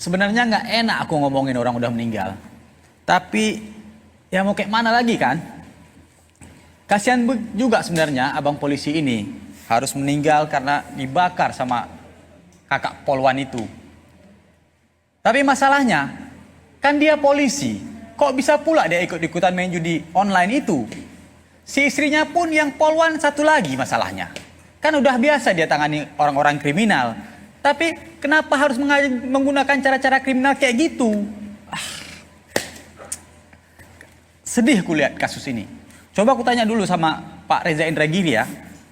Sebenarnya nggak enak aku ngomongin orang udah meninggal. Tapi ya mau kayak mana lagi kan? Kasihan juga sebenarnya abang polisi ini harus meninggal karena dibakar sama kakak polwan itu. Tapi masalahnya kan dia polisi. Kok bisa pula dia ikut-ikutan main judi online itu? Si istrinya pun yang polwan satu lagi masalahnya. Kan udah biasa dia tangani orang-orang kriminal. Tapi kenapa harus menggunakan cara-cara kriminal kayak gitu? Sedih aku lihat kasus ini. Coba aku tanya dulu sama Pak Reza Indragiri ya.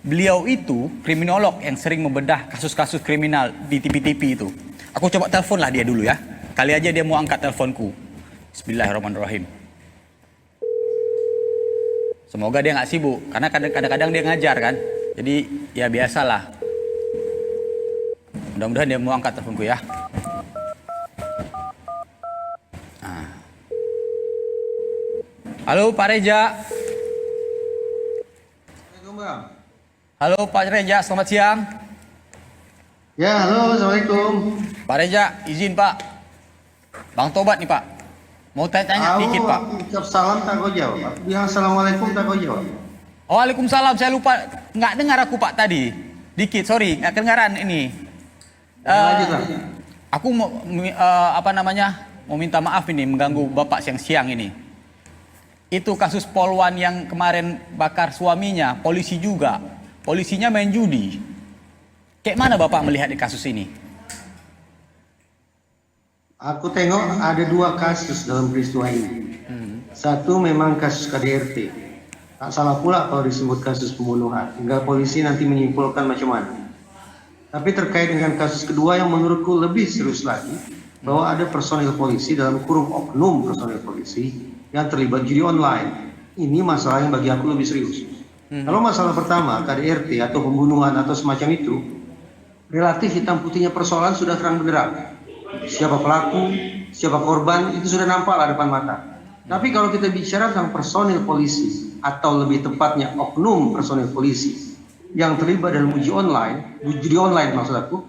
Beliau itu kriminolog yang sering membedah kasus-kasus kriminal di TV-TV itu. Aku coba telepon lah dia dulu ya. Kali aja dia mau angkat teleponku. Bismillahirrahmanirrahim. Semoga dia nggak sibuk, karena kadang-kadang dia ngajar kan. Jadi ya biasalah. Mudah-mudahan dia mau angkat teleponku ya. Nah. Halo Pak Reja. Assalamualaikum Bang. Halo Pak Reja, selamat siang. Ya, halo, Assalamualaikum. Pak Reja, izin Pak. Bang Tobat nih Pak. Mau tanya-tanya dikit Pak. Ucap salam tak kau jawab. Bilang Assalamualaikum tak kau jawab. Waalaikumsalam, saya lupa. Nggak dengar aku Pak tadi. Dikit, sorry, nggak kedengaran ini. Lanjutlah. Aku mau mau minta maaf ini mengganggu Bapak siang-siang ini. Itu kasus polwan yang kemarin bakar suaminya, polisi juga. Polisinya main judi. Kayak mana Bapak melihat di kasus ini? Aku tengok ada dua kasus dalam peristiwa ini. Satu memang kasus KDRT. Tak salah pula kalau disebut kasus pembunuhan. Hingga polisi nanti menyimpulkan macam mana. Tapi terkait dengan kasus kedua yang menurutku lebih serius lagi, bahwa ada personil polisi dalam kurung oknum personil polisi yang terlibat judi online. Ini masalah yang bagi aku lebih serius. Kalau masalah pertama, KDRT atau pembunuhan atau semacam itu, relatif hitam putihnya persoalan sudah terang benderang. Siapa pelaku, siapa korban, itu sudah nampak lah depan mata. Tapi kalau kita bicara tentang personil polisi, atau lebih tepatnya oknum personil polisi, yang terlibat dalam judi online maksud aku,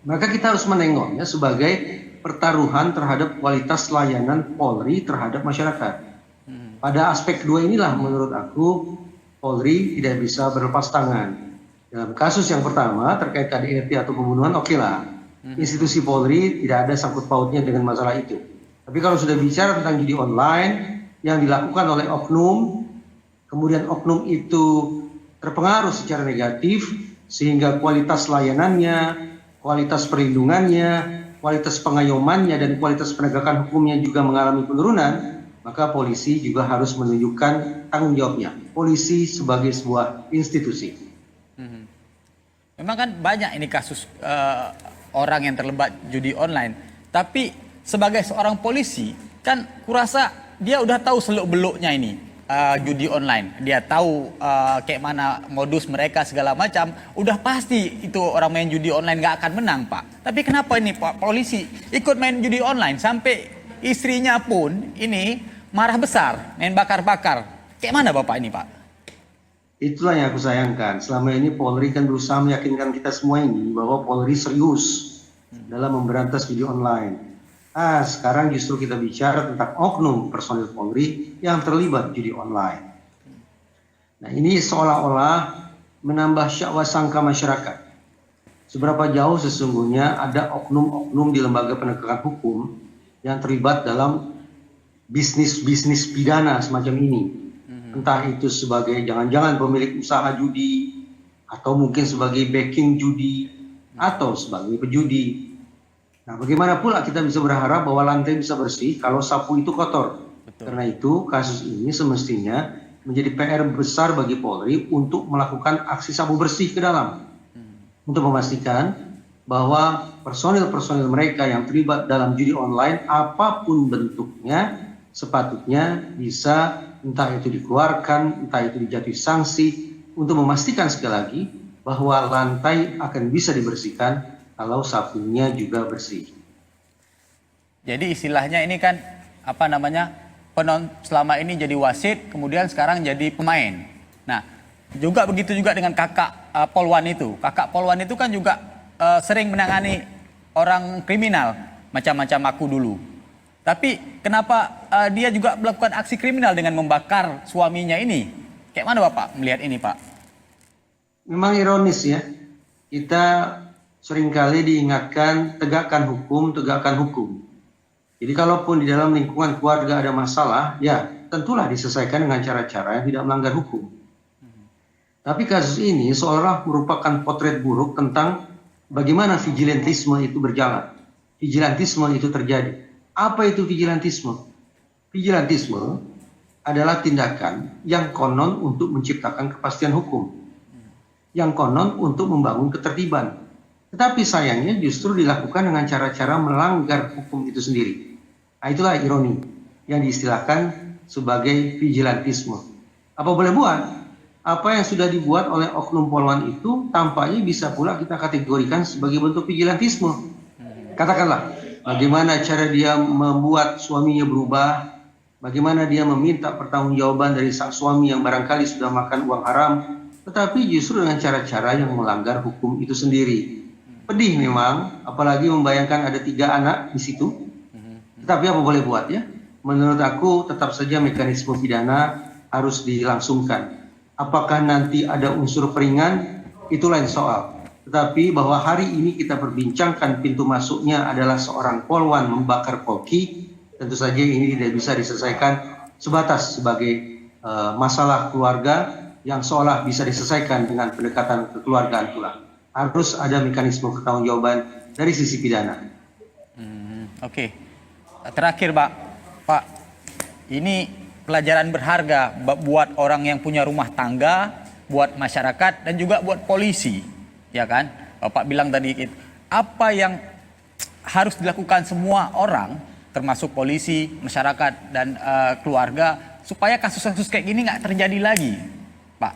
maka kita harus menengoknya sebagai pertaruhan terhadap kualitas layanan Polri terhadap masyarakat. Pada aspek kedua inilah menurut aku Polri tidak bisa berlepas tangan. Dalam kasus yang pertama terkait KDRT atau pembunuhan, oke lah, institusi Polri tidak ada sangkut pautnya dengan masalah itu. Tapi kalau sudah bicara tentang judi online yang dilakukan oleh oknum, kemudian oknum itu terpengaruh secara negatif sehingga kualitas layanannya, kualitas perlindungannya, kualitas pengayomannya dan kualitas penegakan hukumnya juga mengalami penurunan, maka polisi juga harus menunjukkan tanggung jawabnya. Polisi sebagai sebuah institusi. Memang kan banyak ini kasus orang yang terlibat judi online. Tapi sebagai seorang polisi kan kurasa dia udah tahu seluk-beluknya ini. Judi online, dia tahu kayak mana modus mereka segala macam, udah pasti itu orang main judi online nggak akan menang Pak. Tapi kenapa ini Pak polisi ikut main judi online sampai istrinya pun ini marah besar, main bakar-bakar. Kayak mana Bapak ini Pak? Itulah yang aku sayangkan. Selama ini Polri kan berusaha meyakinkan kita semua ini bahwa Polri serius dalam memberantas judi online. Sekarang justru kita bicara tentang oknum personil Polri yang terlibat judi online. Nah, ini seolah-olah menambah syakwa sangka masyarakat. Seberapa jauh sesungguhnya ada oknum-oknum di lembaga penegakan hukum yang terlibat dalam bisnis-bisnis pidana semacam ini. Entah itu sebagai jangan-jangan pemilik usaha judi, atau mungkin sebagai backing judi, atau sebagai pejudi. Nah, bagaimana pula kita bisa berharap bahwa lantai bisa bersih kalau sapu itu kotor? Betul. Karena itu kasus ini semestinya menjadi PR besar bagi Polri untuk melakukan aksi sapu bersih ke dalam. Untuk memastikan bahwa personil-personil mereka yang terlibat dalam judi online apapun bentuknya sepatutnya bisa entah itu dikeluarkan, entah itu dijatuhi sanksi untuk memastikan sekali lagi bahwa lantai akan bisa dibersihkan kalau sapunya juga bersih. Jadi istilahnya ini kan selama ini jadi wasit, kemudian sekarang jadi pemain. Nah, juga begitu juga dengan kakak polwan itu. Kakak polwan itu kan juga sering menangani orang kriminal. macam-macam aku dulu. Tapi kenapa dia juga melakukan aksi kriminal dengan membakar suaminya ini? Kayak mana Bapak melihat ini, Pak? Memang ironis ya, kita seringkali diingatkan tegakkan hukum, tegakkan hukum. Jadi kalaupun di dalam lingkungan keluarga ada masalah, ya tentulah diselesaikan dengan cara-cara yang tidak melanggar hukum. Tapi kasus ini seolah merupakan potret buruk tentang bagaimana vigilantisme itu berjalan. Vigilantisme itu terjadi. Apa itu vigilantisme? Vigilantisme adalah tindakan yang konon untuk menciptakan kepastian hukum. Yang konon untuk membangun ketertiban. Tetapi sayangnya justru dilakukan dengan cara-cara melanggar hukum itu sendiri. Nah, itulah ironi yang diistilahkan sebagai vigilantisme. Apa boleh buat? Apa yang sudah dibuat oleh oknum polwan itu tampaknya bisa pula kita kategorikan sebagai bentuk vigilantisme. Katakanlah, bagaimana cara dia membuat suaminya berubah, bagaimana dia meminta pertanggungjawaban dari sang suami yang barangkali sudah makan uang haram, tetapi justru dengan cara-cara yang melanggar hukum itu sendiri. Pedih memang, apalagi membayangkan ada 3 anak di situ. Tetapi apa boleh buat ya? Menurut aku tetap saja mekanisme pidana harus dilangsungkan. Apakah nanti ada unsur peringan, itu lain soal. Tetapi bahwa hari ini kita perbincangkan pintu masuknya adalah seorang polwan membakar Polki, tentu saja ini tidak bisa diselesaikan sebatas sebagai masalah keluarga yang seolah bisa diselesaikan dengan pendekatan kekeluargaan pula. Harus ada mekanisme pertanggungjawaban dari sisi pidana. Oke. Terakhir, Pak, ini pelajaran berharga buat orang yang punya rumah tangga, buat masyarakat, dan juga buat polisi, ya kan? Bapak bilang tadi, apa yang harus dilakukan semua orang, termasuk polisi, masyarakat, dan keluarga, supaya kasus-kasus kayak gini nggak terjadi lagi, Pak?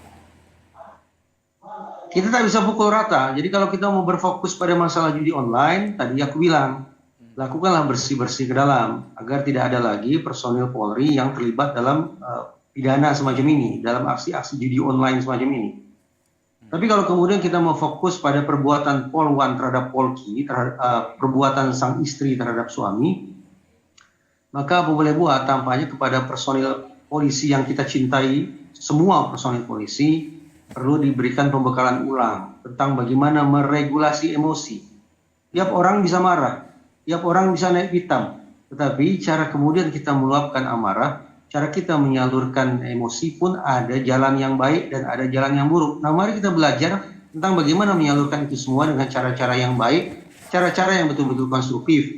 Kita tak bisa pukul rata. Jadi kalau kita mau berfokus pada masalah judi online, tadi aku bilang, lakukanlah bersih-bersih ke dalam agar tidak ada lagi personil Polri yang terlibat dalam pidana semacam ini, dalam aksi-aksi judi online semacam ini. Tapi kalau kemudian kita mau fokus pada perbuatan polwan terhadap Polki, terhadap perbuatan sang istri terhadap suami, maka apa boleh buat tampaknya kepada personil polisi yang kita cintai, semua personil polisi perlu diberikan pembekalan ulang tentang bagaimana meregulasi emosi. Tiap orang bisa marah. Tiap orang bisa naik pitam, tetapi cara kemudian kita meluapkan amarah, cara kita menyalurkan emosi pun ada jalan yang baik dan ada jalan yang buruk. Nah, mari kita belajar tentang bagaimana menyalurkan itu semua dengan cara-cara yang baik, cara-cara yang betul-betul konstruktif,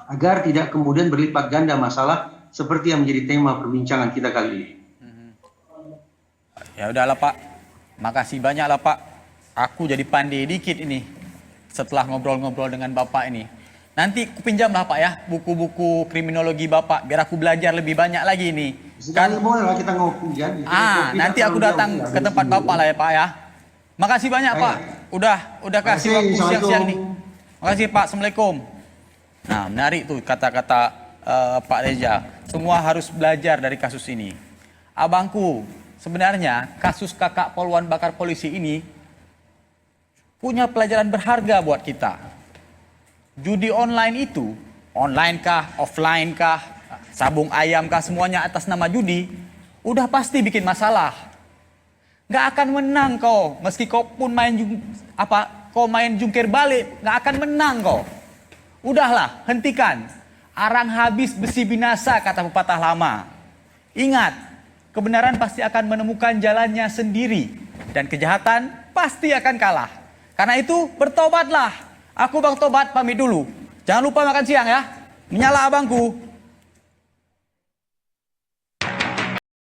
agar tidak kemudian berlipat ganda masalah seperti yang menjadi tema perbincangan kita kali ini. Ya udahlah Pak, makasih banyak lah Pak. Aku jadi pandai dikit ini setelah ngobrol-ngobrol dengan Bapak ini. Nanti aku pinjamlah Pak ya buku-buku kriminologi Bapak biar aku belajar lebih banyak lagi ini. Kan boleh lah kita ngopi kan. Nanti aku datang ke tempat Bapak lah ya Pak ya. Makasih banyak Pak. Udah kasih waktu siang-siang nih. Makasih Pak. Assalamualaikum. Nah, menarik tuh kata-kata Pak Reza. Semua harus belajar dari kasus ini. Abangku, sebenarnya kasus kakak polwan bakar polisi ini punya pelajaran berharga buat kita. Judi online itu, online kah, offline kah, sabung ayam kah, semuanya atas nama judi, udah pasti bikin masalah. Gak akan menang kau, meski kau pun kau main jungkir balik, gak akan menang kau. Udahlah, hentikan. Arang habis besi binasa, kata pepatah lama. Ingat, kebenaran pasti akan menemukan jalannya sendiri, dan kejahatan pasti akan kalah. Karena itu, bertobatlah. Aku Bang Tobat pamit dulu. Jangan lupa makan siang ya. Menyala abangku.